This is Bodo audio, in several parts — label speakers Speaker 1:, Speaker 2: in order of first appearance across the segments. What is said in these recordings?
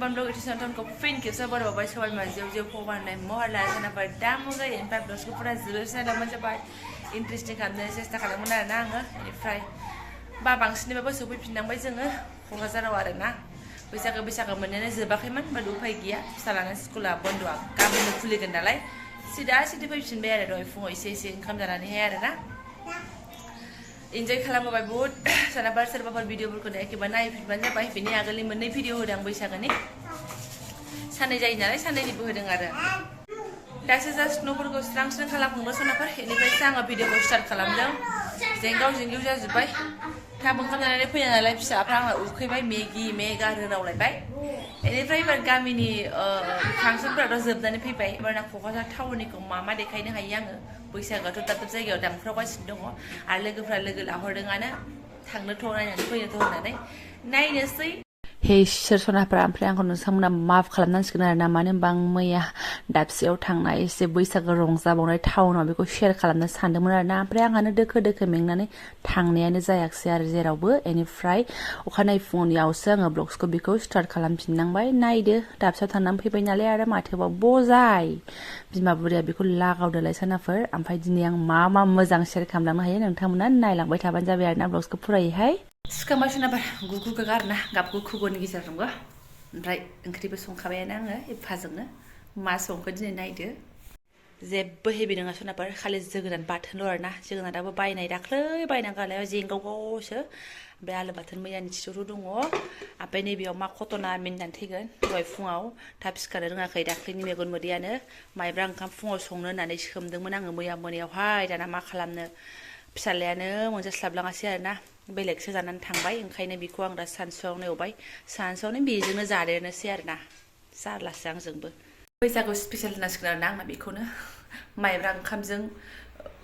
Speaker 1: Jobanivlog itu nonton kau fin kisah baru bapak coba jauh-jauh kawan naik mohon lah sana pada moga yang pak dos ku pernah jelasnya dalam macam interesting kan dan saya tak kalau mana nanga ini fry babang sini bapak supi pinang bayi jenga kau sana warna bisa ke mana zebakiman baru pagi ya salanan sekolah bondoa kami nak kuliah kendalai sudah bayi pinang bayar doa fungo isi income jalan ini ada na enjoy kalam bapak buat sana bar serba video berkena ekibana banyak bayi ini agak lima video udang bwisagu ni sana jai nalai sana di bawah dengar dasar just nopor strang kalam pun sana par ini bayi sang video start kalam dong jenggau just bayi tabung kan nalai punya nalai bisa apa ukai bayi mega renau lagi bayi ini bayi berkami ni function berada zebda ni bayi bernak fokus tahu ni kau mama dekai ni hayang bwisagu tu tetap saja dalam proses dong ada lagi lahor dengan thangno thona yang punya thona nai nasi Hey, sersona perampai yang konon sama maaf kalau nanti kena namanya bang Maya dapsiau tangnai se bwisagu rongsa bongai tahun nabi ko share kalau nanti sandem mana nampai yang ane deke mengnane tangnai ane zayak siar zerabu any fry ukanai phone yausa ngeblogs ko biko start kalam pinang bay nai de dapsiau tanam pipai nyale ada mate ba bozai bima buria biko lagau dalai sana fer ampai dini yang mama mezang share kamlang hai nang thamuna nai lang bay taban jabe arna blogs ko purai hai Sekarang macam apa? Gugu kegar nah, gap gugu gon gisar rumah. Right, engkau tiba song kabe nang, ipazeng na, masong kau jenis naik dia. Zeb hebi dengan sona apa? Kali zegeran batan luar nah, zegeran ada bayi naik dak le, bayi nang kalau jengkau kau se, beral batan meyan curu dungo, apa ni biar mak kotona min dan tigan, dua fungau, tapi sekarang dengan kau dak ni megon modiana, mai berang kam fungau song na nanti sekem deng menang meyan hai dan nama kalam na. Pisalnya monjas lablang asyik na belek sejanan tangbai engkau biku ang dah sansong ne obai sansong ne bijeng ne jade ne siar na sarlah sang jengbe bwisagu special na sekedar nang na biku ne maibrang kamjeng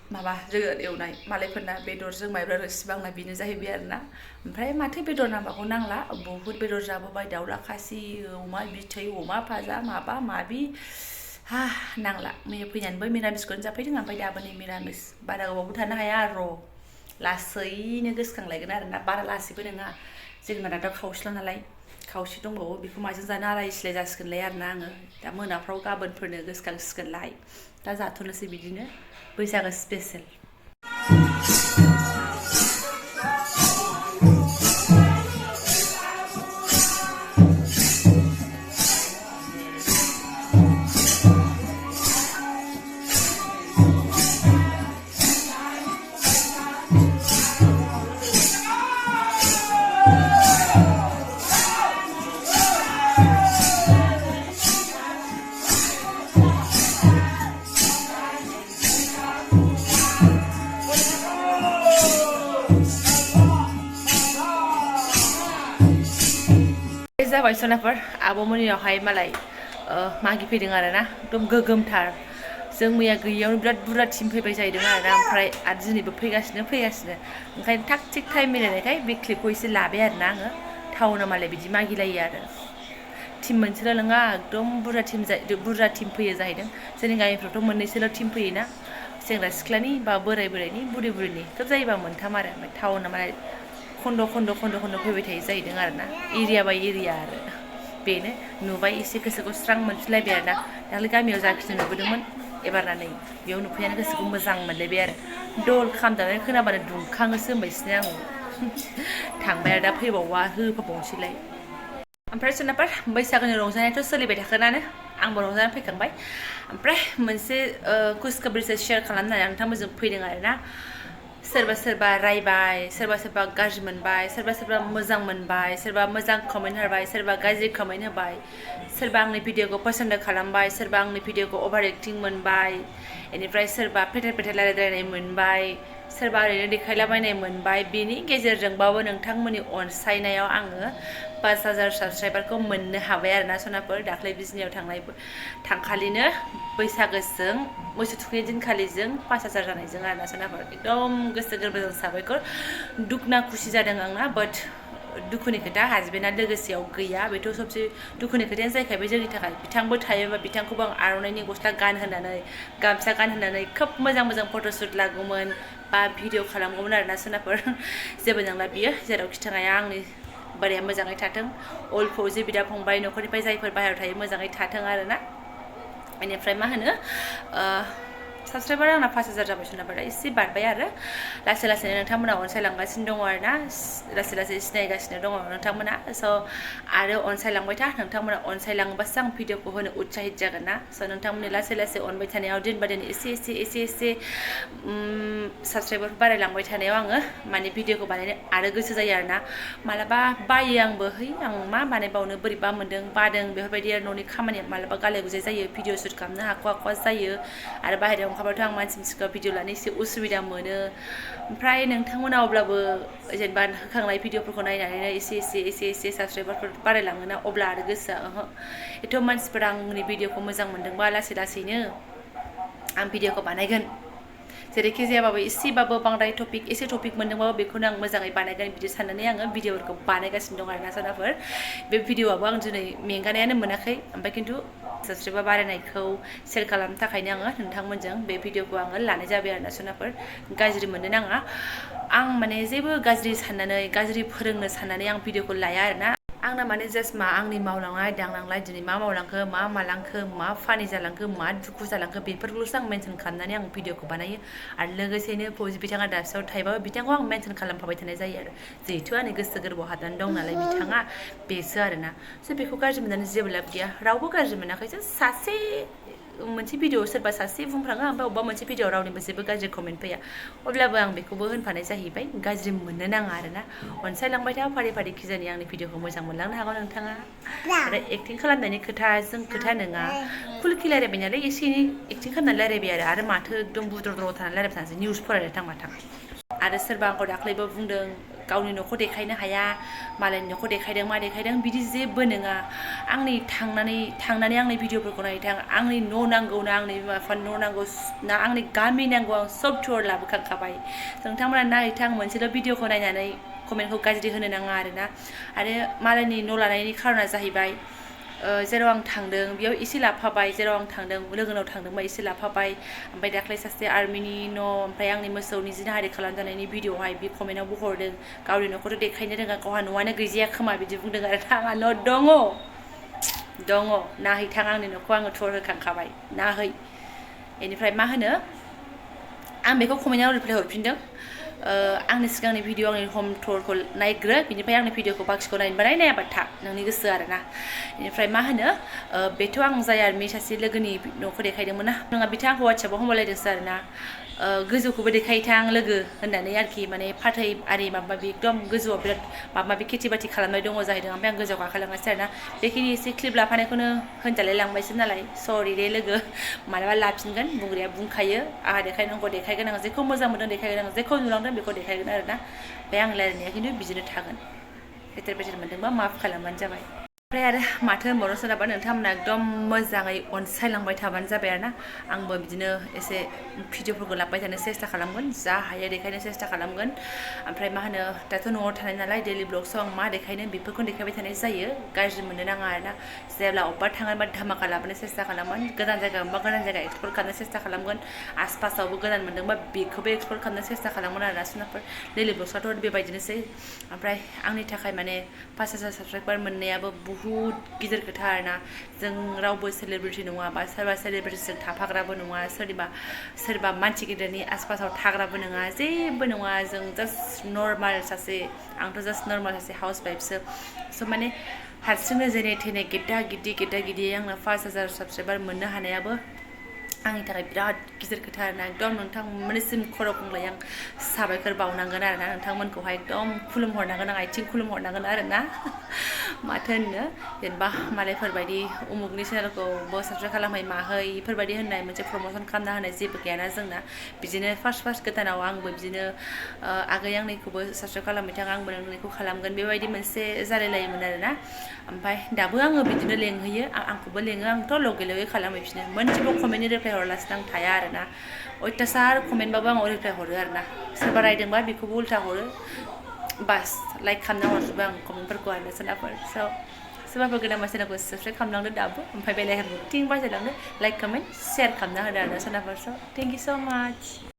Speaker 1: maba jogot ewnai malayफोरना बेदरजों माइब्रा रोसि बांना बिनो जाहैबाय आरोना ओमफ्राय माथो बेदर नांबावगौ नांला बहुत बेदर जाबोबाय दाउला खासि अमा बिथै अमा भाजा माबा माबि nangla may punya boy miramis kon sampai dengan pai dapat ni miramis pada gua bukan hanya ro lasai ni gus kang lagi na para lasi pun enggak jadi mana ada kauslan alai kausi dong bawa biku macam sana alai selesai sekian layar nang dah mana prau kaban pernah gus kang sekian lay dah jatuh nasi bidina bwisagu spesial जाबाय सोनाफोर आब'मोननियावहाय मालाय मागि फैदों आरोना एकदम गोगोमथार जों मैया गैयियावनो बिराद बुरजा टिम फैबाय जाहैदों आरोना ओमफ्राय आरो दिनैबो फैगासिनो ओंखायनो थाग थिग टाइम मिलायनायखाय बे क्लिपखौ एसे लाबाय आरोना आङो टाउनाव मालाय बिदि मागिलायो आरो टिम मोनसेल' नङा एकदम बुरजा टिम फैयो जाहैदों जोंनि गामिफ्रावथ' मोननैसोल' टिम फैयोना सेंग्रा सिख्लानि बा बोराय बुरैनि बुरि बुरिनि सब जायोबा मोनथाम आरो ओमफ्राय टाउनाव मालाय खन्द' फैबाय थायो जाहैदों आरोना एरिया बाय एरिया आरो बेनो नुबाय एसे गोसोखौ स्रां मोनफिनलायबाय आरोना दाखालि गामियाव जाखिनि नुबोदोंमोन एबारना नै बेयाव नुफैनानै गोसोखौ मोजां मोनलायबाय आरो दल खाम दामनानै खोनाबानो दुंखाङोसो होनबायसिनो आङो थांबाय आरो दा फैबावबा होफाबावनोसैलाय ओमफ्राय सोनाफोर बैसागुनि रंजानायाथ' सोलिबाय थाखानानो आंबो रंजानानै फैखांबाय ओमफ्राय मोनसे खुसखबरीसो शेयार खालामनानै आं नोंथांमोनजों फैदों आरोना सोरबा रायबाय सोरबा गाज्रि मोनबाय सोरबा मोजां मोनबाय सोरबा मोजां कमेन्ट होबाय सोरबा गाज्रि कमेन्ट होबाय सोरबा आंनि भिडिअखौ पसन्द खालामबाय सोरबा आंनि भिडिअखौ अभार एक्टिं मोनबाय बेनिफ्राय सोरबा फेथेर रायलायनाय मोनबाय सोरबा ओरैनो देखायलाबायनाय मोनबाय बेनि गेजेरजोंबाबो नोंथांमोननि अनसायनायाव आङो 5000 साबस्क्राइबारखौ मोननो हाबाय आरोना सनाफोर दाख्लै बिजनियाव थांखालिनो बैसागोजों मोसौ थुखैनाय दिनखालिजों 5000 जानायजों आरोना सनाफोर एकदम गोसो गोरबोजों साबायखर दुखुना खुसि जादों आंना बाट दुखुनि खोथा हासबेन्डआ लोगोसेयाव गैया बेथ' सबसे दुखुनि खोथायानो जाहैखाबाय जोंनि थाखाय बिथांबो थायोबा बिथांखौबो आं आर'नाइनि गस्ला गानहोनानै गामसा गानहोनानै खोब मोजां फट'शुट लागौमोन बा भिडिअ खालामगौमोन आरोना सोनाफोर जेबो नंला बियो जेरावखि थाङा आंनि बोराया मोजाङै थाथों अल फौजि बिदा फंबाय न'खरनिफ्राय जायफोर बाहेरायाव थायो मोजाङै थाथों आरोना बेनिफ्राय मा होनो साबसक्राइबार आंना 5000 जाबाय सोनाफोरा एसे बारबाय आरो लासै लासैनो नोंथांमोना अनसायलांगासिनो दङ आरोना लासै लासै सिनायगासिनो दङ नोंथांमोना स' आरो अनसायलांबाय था नोंथांमोना अनसायलांबासो आं भिडिअखौ होनो उत्साहित जागोन ना स' नोंथांमोननि लासै लासै अनबाय थानायाव दिन बा दिन एसे साबसक्राइबार बारायलांबाय थानायाव आङो माने भिडिअखौ बानायनो आरो गोसो जायो आरोना मालाबा बायो आंबो आं मा बानायबावनो बोरैबा मोन्दों बादों बेफोरबायदि आरो न'नि खामानिया मालाबा गाले गुजाय जायो भिडिअ शुट खालामनो हाख'वा जायो आरो बाहेरायाव ओंखारबाथ' आं मानसिनि सिगाङाव भिडिअ लानो एसे उसुबिदा मोनो ओमफ्राय नोंथांमोना अब्लाबो जेनेबा होखांनाय भिडिअफोरखौ नायनानैनो एसे साबसक्राइबारफोर बारायलाङोना अब्ला आरो गोसोआ एथ' मानसिफोरा आंनि भिडिअखौ मोजां मोनदोंबा लासै लासैनो आं भिडिअखौ बानायगोन जेरैखि जायाबाबो एसेबाबो बांद्राय एसे टपिक मोनदोंबाबो बेखौनो आं मोजाङै बानायगोन बिदि साननानै आङो भिडिअफोरखौ बानायगासिनो दं आरोना सोनाफोर बे भिडिअआबो आं दिनै मेंगानायानो मोनाखै ओमफ्राय खिन्थु साबसक्राइबार बारायनायखौ सेयार खालामनो थाखायनो आङो नोंथांमोनजों बे भिडिअखौ आङो लानाय जाबाय आरोना सोनाफोर गाज्रि मोननो नाङा आं माने जेबो गाज्रि साननानै गाज्रि फोरोंनो साननानै आं भिडिअखौ लाया आरोना आंना माने जास्ट मा आंनि मावलांनाय दांलांनाय दिनै मा मावलांखो मा मालांखो मा फानि जालांखो मा दुखु जालांखो बेफोरखौल'सो आं मेनसन खालामनानै आं भिडिअखौ बानायो आरो लोगोसेनो फौजि बिथाङा दाबसेयाव थायोबाबो बिथांखौ आं मेनसन खालामफाबाय थानाय जायो आरो जिहेथु आंनि गोसो गोरबोआव हाबनानै दं नालाय बिथाङा बेसो आरोना स' बेखौ गाज्रि मोननानै जेबो लाब गैया रावबो गाज्रि मोनाखै सासे मोनसे भिडिअ सोरबा सासे बुंफ्राङो ओमफ्राय अबेबा मोनसे भिडिअ रावनिबो जेबो गाज्रि कमेन्ट फैया अब्लाबो आं बेखौबो होनफानाय जाहैबाय गाज्रि मोननो नाङा आरोना अनसायलांबाय था फारि फारि खिजानि आंनि भिडिअखौ मोजां मोनलांनो हागौ नोंथाङा आरो एक्टिं खालामनायनि खोथा नङा खुलखि रायलायबाय नालाय एसे एनै एक्टिं खालामनानै रायलायबाय आरो माथो एकदम बुद्र' थानानै रायलायबाय थानोसै निउस फरायनो थांबाथां आरो सोरबा आंखौ दाख्लैबो बुंदों गावनि न'खौ देखायनो हाया मालायनि न'खौ देखायदों मा देखायदों बिदि जेबो नङा आंनि थांनानै आंनि भिडिअफोरखौ नायथां आंनि न' नांगौ ना आंनि बिमा बिफानि न' नांगौ ना आंनि गामि नांगौ आं सब टुर लाबोखांखाबाय नोंथांमोना नायथां मोनसेल' भिडिअखौ नायनानै कमेन्टखौ गाज्रि होनो नाङा आरोना आरो मालायनि न' लानायनि खारना जाहैबाय जेराव आं थांदों बेयाव एसे लाफाबाय जेराव आं थांदों लोगोनाव थांदोंबा एसे लाफाबाय ओमफ्राय दाख्लै सासे आर्मिनि न' ओमफ्राय आंनि मोसौनि जिनाहारि खालामजानायनि भिडिअआवहाय बे कमेन्टआवबो हरदों गावनि न'खौथ' देखायनो रोङा गावहा न'आनो गैजाया खोमा बिदि बुंदों आरो आंहा न' दङ नाहैथां आंनि न'खौ आङो टुर होखांखाबाय नाहै बेनिफ्राय मा होनो आं बेखौ कमेन्टआव रिप्लाय हरफिनदों आंनि सिगांनि भिडिअ आंनि हम टुरखौ नायग्रो बिनिफ्राय आंनि भिडिअखौ बाखिखौ नायनोबा नायाबा था नोंनि गोसो आरोना बेनिफ्राय मा होनो बेथ' आं जाय आर्मि सासे लोगोनि न'खौ देखायदोंमोन ना नङा बिथाङा आंखौ वाट्सएपाव हमलायदोंसो आरोना गोजौखौबो देखायथां लोगो होननानै आरोखि माने फाथै आरि माबा माबि एकदम गोजौआव बिराद माबा माबि खेथि बाथि खालामनाय दङ जाहैदों ओमफ्राय आं गोजौआव गाखोलांगासिनो आरोना बेखिनि एसे क्लिप लाफानायखौनो होनजालाय लांबायसो नालाय सरि दे लोगो मालाबा लाफिनगोन बुंग्राया बुंखायो आंहा देखायनांगौ देखायगोन आं जेखौ मोजां मोनदों देखायगोन आं जेखौ नुलांदों बेखौ देखायगोन आरोना ओमफ्राय आं रायलायनाया खिन्थु बिदिनो थागोन बेथेर मोनदोंबा माफ खालामबानो जाबाय ओमफ्राय आरो माथो होनबावनो सोरहाबा नोंथांमोना एकदम मोजाङै अनसायलांबाय थाबानो जाबाय आरोना आंबो बिदिनो एसे भिडिअफोरखौ लाबोबाय थानो सेस्था खालामगोन जा हायो देखायनो सेस्था खालामगोन ओमफ्राय मा होनो दाथ' न'आव थानाय नालाय डेलि ब्लग्सआव आं मा देखायनो बेफोरखौ देखायबाय थानाय जायो गाज्रि मोननो नाङा आरोना जेब्ला अबेबा थांगोन बा धामाका लाबोनो सेस्था खालामगोन गोदान जायगा मोनबा गोदान जायगा एक्सप्लर खालामनो सेस्था खालामगोन आसपासावबो गोदान मोनदोंबा बेखौबो एक्सप्लर खालामनो सेस्था खालामगोन आरोना सोनाफोर डेलि ब्लग्सआथ' बेबायदिनोसै ओमफ्राय आंनि थाखाय माने 5000 साबसक्राइबार मोननायाबो बुहुत गिदिर खोथा आरोना जों रावबो सेलिब्रिटि नङा बा सोरबा सेलिब्रिटिजों थाफाग्राबो नङा सोरबा मानसि गिदिरनि आसपासाव थाग्राबो नङा जेबो नङा जों जास्ट नर्माल सासे आंथ' जास्ट नर्माल सासे हाउस वाइफसो स' माने हारसिंनो जेने थेने गेद्दा गिद्दि आंना 5000 साबसक्राइबार मोननो हानायाबो आंनि थाखाय बिराद गिदिर खोथा आरोना एकदम नोंथांमोननिसिम खर' गंग्लाय आं साबायखर बावनांगोन आरोना नोंथांमोनखौहाय एकदम खुलुमहरनांगोन आं आथिं खुलुमहरनांगोन आरोना माथो होननो जेनेबा मालायफोरबायदि उमुगनि चेनेलखौबो साबसक्राइब खालामहै माहै बेफोरबायदि होननाय मोनसे प्रम'सन खालामना होनाय जेबो गैयाना जोंना बिदिनो फार्स्ट गोदानाव आंबो बिदिनो आगै आंनिखौबो साबसक्राइब खालामबाय थां आंबो नोंनिखौ खालामगोन बेबायदि मोनसे जालायलायोमोन आरोना ओमफ्राय दाबो आङो बिदिनो लेंहैयो आंखौबो लेङो आंथ' लगै खालामहैफिनो मोनसेबो कमेन्टनि रिप्लाय हरालासिनो आं थाया आरोना अयथासार कमेन्टबाबो आं रिप्लाय हरो आरोना सोरबा रायदोंबा बेखौबो उल्था हरो बास लाइक खालामना हरजोबो आं कमेन्टफोरखौ आरो सोरनाफोर सोरबाफोर गोदान मानसिखौ साबसक्राइब खालामलांदो दाबो ओमफ्राय बेलायफोरखौ टिं बाजायलांदो लाइक कमेन्ट शेयार खालामना होदो आरो सोरनाफोर स' थेंक इउ स' माच